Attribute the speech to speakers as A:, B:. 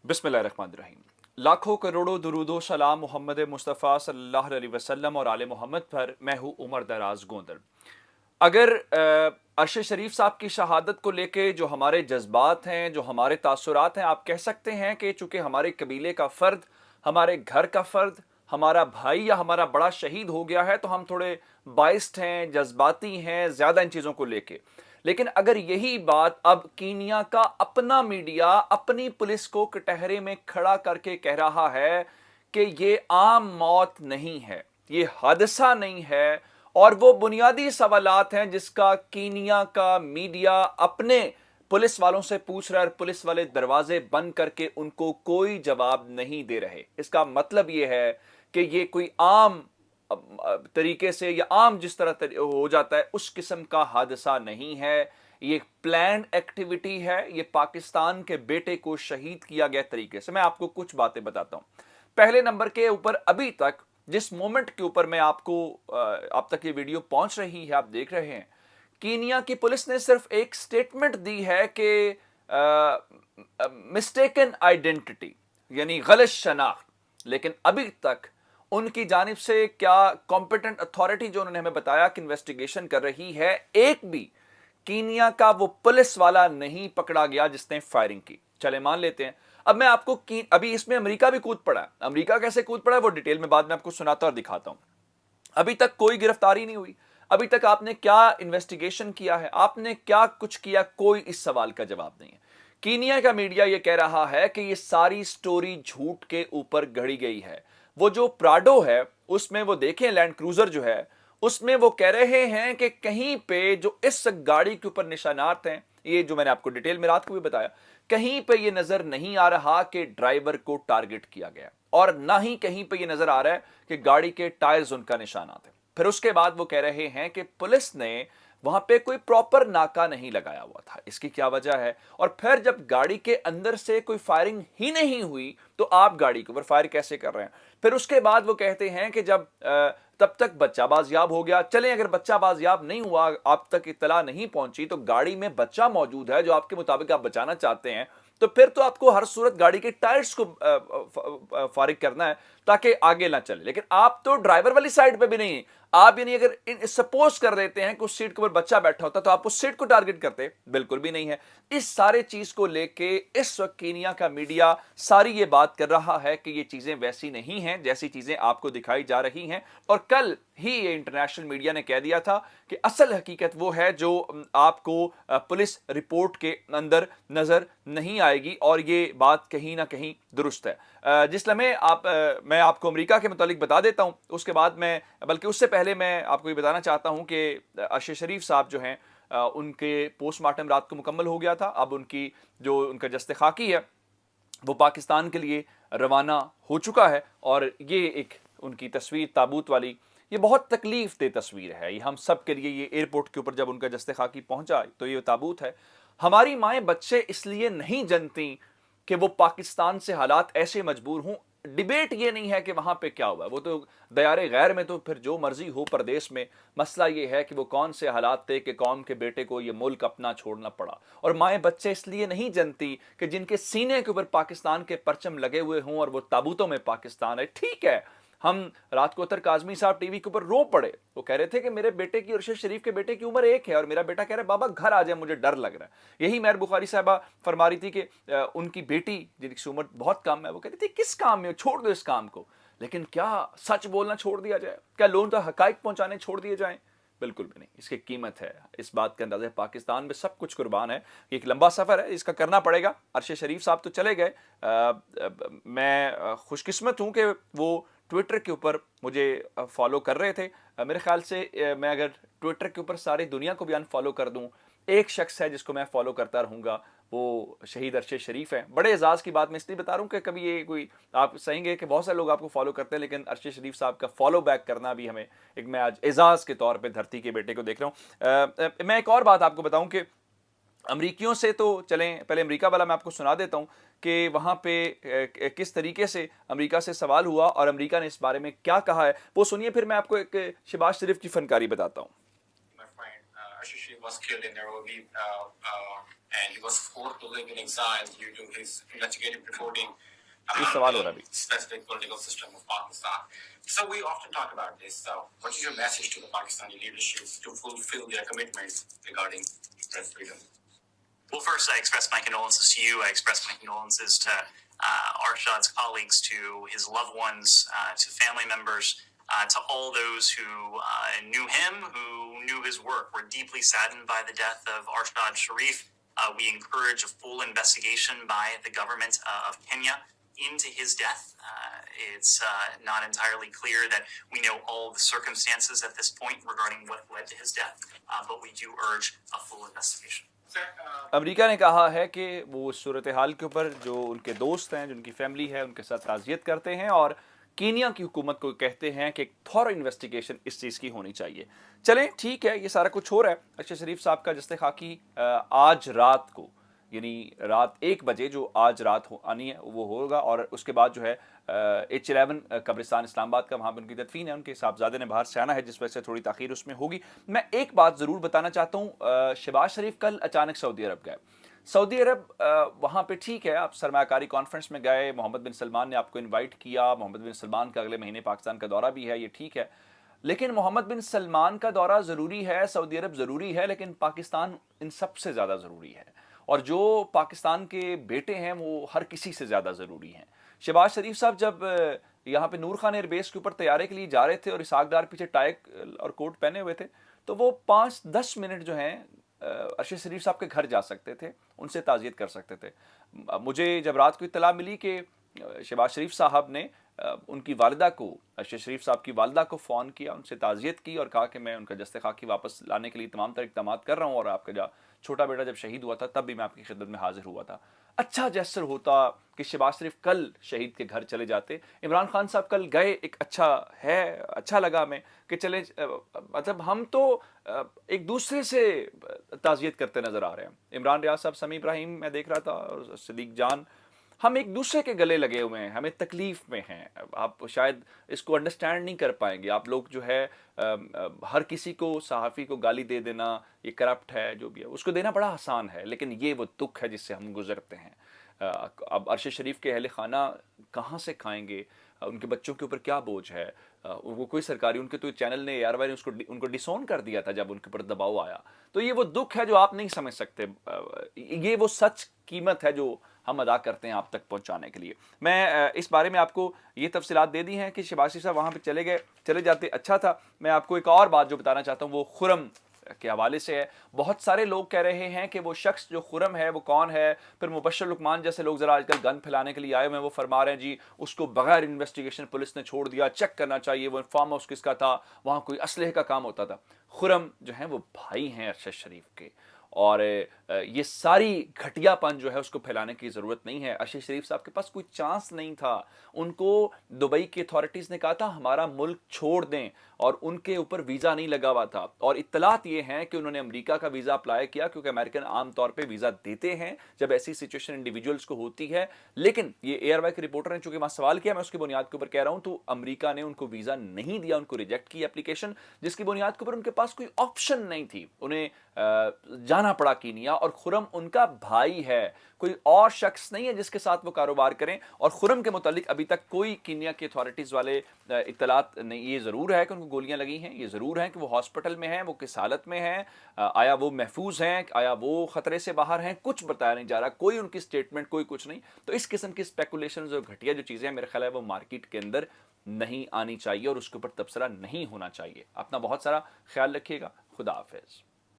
A: बिस्मिल्लाहिर्रहमानिर्रहीम। लाखों करोड़ों दुरूदो सलाम मोहम्मद मुस्तफ़ा सल्लल्लाहु अलैहि वसल्लम और आले मोहम्मद पर। मैं हूँ उमर दराज गोंदर। अगर अरशद शरीफ साहब की शहादत को लेके जो हमारे जज्बात हैं, जो हमारे तासुरात हैं, आप कह सकते हैं कि चूँकि हमारे कबीले का फ़र्द, हमारे घर का फ़र्द, हमारा भाई या हमारा बड़ा शहीद हो गया है तो हम थोड़े बाइस्ड हैं, जज्बाती हैं ज़्यादा इन चीज़ों को लेके। लेकिन अगर यही बात अब कीनिया का अपना मीडिया अपनी पुलिस को कटहरे में खड़ा करके कह रहा है कि ये आम मौत नहीं है, ये हादसा नहीं है, और वो बुनियादी सवालात हैं जिसका कीनिया का मीडिया अपने पुलिस वालों से पूछ रहा है, पुलिस वाले दरवाजे बंद करके उनको कोई जवाब नहीं दे रहे। इसका मतलब ये है कि ये कोई आम तरीके से या आम जिस तरह हो जाता है उस किस्म का हादसा नहीं है। ये प्लान एक्टिविटी है। ये पाकिस्तान के बेटे को शहीद किया गया तरीके से। मैं आपको कुछ बातें बताता हूं। पहले नंबर के ऊपर अभी तक जिस मोमेंट के ऊपर मैं आपको आप तक ये वीडियो पहुंच रही है, आप देख रहे हैं, कीनिया की पुलिस ने सिर्फ एक स्टेटमेंट दी है कि मिस्टेकन आइडेंटिटी यानी गलत शनाख्त। लेकिन अभी तक उनकी जानिब से क्या कॉम्पिटेंट अथॉरिटी जो उन्होंने हमें बताया कि इन्वेस्टिगेशन कर रही है, एक भी कीनिया का वो पुलिस वाला नहीं पकड़ा गया जिसने फायरिंग की। चले मान लेते हैं। अब मैं आपको अभी इसमें अमेरिका भी कूद पड़ा है। अमेरिका कैसे कूद पड़ा है वो डिटेल में बाद में आपको सुनाता और दिखाता हूं। अभी तक कोई गिरफ्तारी नहीं हुई। अभी तक आपने क्या इन्वेस्टिगेशन किया है, आपने क्या कुछ किया, कोई इस सवाल का जवाब नहीं है। कीनिया का मीडिया यह कह रहा है कि यह सारी स्टोरी झूठ के ऊपर गढ़ी गई है। वो जो प्राडो है उसमें वो देखें, लैंड क्रूजर जो है उसमें वो कह रहे हैं कि कहीं पे जो इस गाड़ी के ऊपर निशानात हैं, ये जो मैंने आपको डिटेल में रात को भी बताया, कहीं पे ये नजर नहीं आ रहा कि ड्राइवर को टारगेट किया गया, और ना ही कहीं पे ये नजर आ रहा है कि गाड़ी के टायर्स उनका निशानात है। फिर उसके बाद वो कह रहे हैं कि पुलिस ने वहां पे कोई प्रॉपर नाका नहीं लगाया हुआ था। इसकी क्या वजह है? और फिर जब गाड़ी के अंदर से कोई फायरिंग ही नहीं हुई तो आप गाड़ी के ऊपर फायर कैसे कर रहे हैं? फिर उसके बाद वो कहते हैं कि जब तब तक बच्चा बाजियाब हो गया। चलें, अगर बच्चा बाजियाब नहीं हुआ, आप तक इत्तला नहीं पहुंची, तो गाड़ी में बच्चा मौजूद है जो आपके मुताबिक आप बचाना चाहते हैं, तो फिर तो आपको हर सूरत गाड़ी के टायर्स को फारिग करना है ताकि आगे ना चले। लेकिन आप तो ड्राइवर वाली साइड पे भी नहीं। आप यानी अगर सपोज कर देते हैं कि उस सीट के ऊपर बच्चा बैठा होता तो आप उस सीट को टारगेट करते? बिल्कुल भी नहीं है। इस सारे चीज को लेके इस वक्त कीनिया का मीडिया सारी ये बात कर रहा है कि ये चीजें वैसी नहीं हैं जैसी चीजें आपको दिखाई जा रही हैं। और कल ही ये इंटरनेशनल मीडिया ने कह दिया था कि असल हकीकत वो है जो आपको पुलिस रिपोर्ट के अंदर नजर नहीं आएगी, और ये बात कहीं ना कहीं दुरुस्त है। जिस लम्हे मैं आपको अमेरिका के मुतालिक बता देता हूं, उसके बाद मैं, बल्कि उससे पहले मैं आपको ये बताना चाहता हूं कि अरशद शरीफ साहब जो हैं, उनके पोस्टमार्टम रात को मुकम्मल हो गया था। अब उनकी जो उनका जस्ते खाकी है वो पाकिस्तान के लिए रवाना हो चुका है, और ये एक उनकी तस्वीर ताबूत वाली, ये बहुत तकलीफ दे तस्वीर है। ये हम सब के लिए, ये एयरपोर्ट के ऊपर जब उनका जस्ते खाकी पहुंचा तो ये ताबूत है। हमारी माएँ बच्चे इसलिए नहीं जनती कि वो पाकिस्तान से हालात ऐसे मजबूर हों। डिबेट ये नहीं है कि वहां पे क्या हुआ, वो तो दयारे गैर में तो फिर जो मर्जी हो प्रदेश में। मसला ये है कि वो कौन से हालात थे कि कौम के बेटे को ये मुल्क अपना छोड़ना पड़ा। और माएँ बच्चे इसलिए नहीं जनती कि जिनके सीने के ऊपर पाकिस्तान के परचम लगे हुए हों और वो ताबूतों में पाकिस्तान है। ठीक है, हम रात को उतर काजमी साहब टीवी के ऊपर रो पड़े। वो कह रहे थे कि मेरे बेटे की, अरशद शरीफ के बेटे की उम्र एक है, और मेरा बेटा कह रहा है बाबा घर आ जाए, मुझे डर लग रहा है। यही मेहर बुखारी साहबा फरमा रही थी कि उनकी बेटी जिनकी उम्र बहुत कम है, वो कह रही थी किस काम में, छोड़ दो इस काम को। लेकिन क्या सच बोलना छोड़ दिया जाए? क्या लोगों तक हकाइक पहुंचाने छोड़ दिए जाएं? बिल्कुल भी नहीं। इसकी कीमत है, इस बात का अंदाजा है। पाकिस्तान में सब कुछ कुर्बान है। एक लंबा सफ़र है, इसका करना पड़ेगा। अरशद शरीफ साहब तो चले गए। मैं खुशकिस्मत हूँ कि वो ट्विटर के ऊपर मुझे फॉलो कर रहे थे। मेरे ख्याल से मैं अगर ट्विटर के ऊपर सारी दुनिया को भी अनफॉलो कर दूं, एक शख्स है जिसको मैं फॉलो करता रहूँगा, वो शहीद अरशद शरीफ हैं। बड़े एजाज़ की बात मैं इसलिए बता रहा हूँ कि कभी ये कोई, आप सहेंगे कि बहुत सारे लोग आपको फॉलो करते हैं, लेकिन अरशद शरीफ साहब का फॉलो बैक करना भी हमें एक, मैं आज एजाज़ के तौर पर धरती के बेटे को देख रहा हूँ। मैं एक और बात आपको बताऊँ कि अमरीकियों से तो चलें, पहले अमेरिका वाला मैं आपको सुना देता हूं कि वहां पे किस तरीके से अमेरिका से सवाल हुआ और अमेरिका ने इस बारे में क्या कहा है, वो सुनिए। फिर मैं आपको एक शहबाज शरीफ की फनकारी बताता हूं।
B: Ashir Sharif was killed in Nairobi, and he was forced to live in exile due to his investigative reporting
A: ये
B: on
A: सवाल हो
B: the
A: रहा है अभी.
B: specific political system of Pakistan. So we often talk about this. So what is your message to the Pakistani leadership to fulfill their commitments regarding press freedom?
C: Well, first, I express my condolences to you. I express my condolences to Arshad's colleagues, to his loved ones, to family members, to all those who knew him, who knew his work. We're deeply saddened by the death of Arshad Sharif. We encourage a full investigation by the government of Kenya into his death. It's not entirely clear that we know all the circumstances at this point regarding what led to his death, but we do urge a full investigation.
A: America ने कहा है कि वो सूरत हाल के ऊपर जो उनके दोस्त हैं, जो उनकी फैमिली है, उनके साथ ताज़ियत करते हैं और कीनिया की हुकूमत को कहते हैं कि एक थॉरो इन्वेस्टिगेशन इस चीज़ की होनी चाहिए. चलें, ठीक है, ये सारा कुछ हो रहा है. अरशद शरीफ साहब का जस्ते खाकी आज रात को, यानी रात 1 बजे जो आज रात आनी है वो होगा, और उसके बाद जो है H11 कब्रिस्तान इस्लामाबाद का, वहाँ पर उनकी तदफीन है. उनके साहबजादे ने बाहर से आना है, जिस वजह से थोड़ी ताख़ीर उसमें होगी. मैं एक बात ज़रूर बताना चाहता हूँ, शहबाज शरीफ कल अचानक सऊदी अरब गए. सऊदी अरब वहाँ पे ठीक है, आप सरमायाकारी कॉन्फ्रेंस में गए, मोहम्मद बिन सलमान ने आपको इनवाइट किया, मोहम्मद बिन सलमान का अगले महीने पाकिस्तान का दौरा भी है, ये ठीक है. लेकिन मोहम्मद बिन सलमान का दौरा ज़रूरी है, सऊदी अरब ज़रूरी है, लेकिन पाकिस्तान इन सबसे ज़्यादा ज़रूरी है. और जो पाकिस्तान के बेटे हैं वो हर किसी से ज़्यादा ज़रूरी हैं. शहबाज शरीफ साहब जब यहाँ पे नूर खान एयरबेस के ऊपर तैयारी के लिए जा रहे थे और इसाक डार पीछे टाई और कोट पहने हुए थे, तो वो 5-10 मिनट जो हैं अरशद शरीफ साहब के घर जा सकते थे, उनसे ताज़ियत कर सकते थे. मुझे जब रात को इत्तला मिली कि शहबाज शरीफ साहब ने उनकी वालिदा को, अरशद शरीफ साहब की वालिदा को फ़ोन किया, उनसे ताज़ियत की और कहा कि मैं उनका जस्ते खाकी वापस लाने के लिए तमाम तरह इक़दामात कर रहा हूँ, और आपका जो छोटा बेटा जब शहीद हुआ था तब भी मैं आपकी खिदमत में हाजिर हुआ था. अच्छा जेस्चर होता कि शहबाज शरीफ कल शहीद के घर चले जाते. इमरान खान साहब कल गए, एक अच्छा लगा हमें कि चले, मतलब हम तो एक दूसरे से ताज़ियत करते नज़र आ रहे हैं. इमरान रियाज साहब, समी इब्राहिम मैं देख रहा था, और सदीक जान, हम एक दूसरे के गले लगे हुए हैं, हमें तकलीफ़ में हैं. आप शायद इसको अंडरस्टैंड नहीं कर पाएंगे. आप लोग जो है हर किसी को, सहाफ़ी को गाली दे देना, ये करप्ट है, जो भी है, उसको देना बड़ा आसान है, लेकिन ये वो दुख है जिससे हम गुजरते हैं. अब अरशद शरीफ के अहल खाना कहाँ से खाएंगे, उनके बच्चों के ऊपर क्या बोझ है. वो कोई सरकारी, उनके तो चैनल ने, ARY ने उनको डिसोन कर दिया था जब उनके ऊपर दबाव आया. तो ये वो दुख है जो आप नहीं समझ सकते. ये वो सच कीमत है जो हम अदा करते हैं आप तक पहुंचाने के लिए. मैं इस बारे में आपको ये तफसीलात दे दी हैं कि शहबाज शरीफ साहब वहाँ पे चले जाते अच्छा था. मैं आपको एक और बात जो बताना चाहता हूँ वो खुरम के हवाले से है. बहुत सारे लोग कह रहे हैं कि वो शख्स जो खुरम है वो कौन है. फिर मुबशर लुकमान जैसे लोग ज़रा आजकल गन फैलाने के लिए आए हुए हैं, वो फरमा रहे हैं जी उसको बगैर इन्वेस्टिगेशन पुलिस ने छोड़ दिया, चेक करना चाहिए, वो फार्म हाउस किसका था, वहाँ कोई असलहे का काम होता था. खुरम जो है वो भाई हैं अरशद शरीफ के, और ये सारी घटियापन जो है उसको फैलाने की ज़रूरत नहीं है. अरशद शरीफ साहब के पास कोई चांस नहीं था. उनको दुबई की अथॉरिटीज़ ने कहा था हमारा मुल्क छोड़ दें, और उनके ऊपर वीज़ा नहीं लगा हुआ था. और इत्तलात ये हैं कि उन्होंने अमेरिका का वीज़ा अप्लाई किया, क्योंकि अमेरिकन आम तौर पे वीज़ा देते हैं जब ऐसी सिचुएशन इंडिविजुअल्स को होती है. लेकिन ये ARY के रिपोर्टर ने चूँकि वहाँ सवाल किया, मैं उसकी बुनियाद के ऊपर कह रहा हूँ, तो अमेरिका ने उनको वीज़ा नहीं दिया, उनको रिजेक्ट की एप्लीकेशन, जिसकी बुनियाद के ऊपर उनके पास कोई ऑप्शन नहीं थी. उन्हें जाना पड़ा कीनिया, और खुरम उनका भाई है, कोई और शख्स नहीं है जिसके साथ वो कारोबार करें. और खुरम के मुतालिक अभी तक कोई कीनिया की अथॉरिटीज़ वाले इत्तलात नहीं. ये ज़रूर है कि उनको गोलियां लगी हैं, ये ज़रूर है कि वो हॉस्पिटल में हैं, वो किस हालत में हैं, आया वो महफूज हैं, आया वो ख़तरे से बाहर हैं, कुछ बताया नहीं जा रहा, कोई उनकी स्टेटमेंट, कोई कुछ नहीं. तो इस किस्म की स्पेकुलेशन और घटिया जो चीज़ें हैं, मेरे ख्याल है वो मार्केट के अंदर नहीं आनी चाहिए और उसके ऊपर तबसरा नहीं होना चाहिए. अपना बहुत सारा ख्याल रखिएगा. खुदा हाफिज़.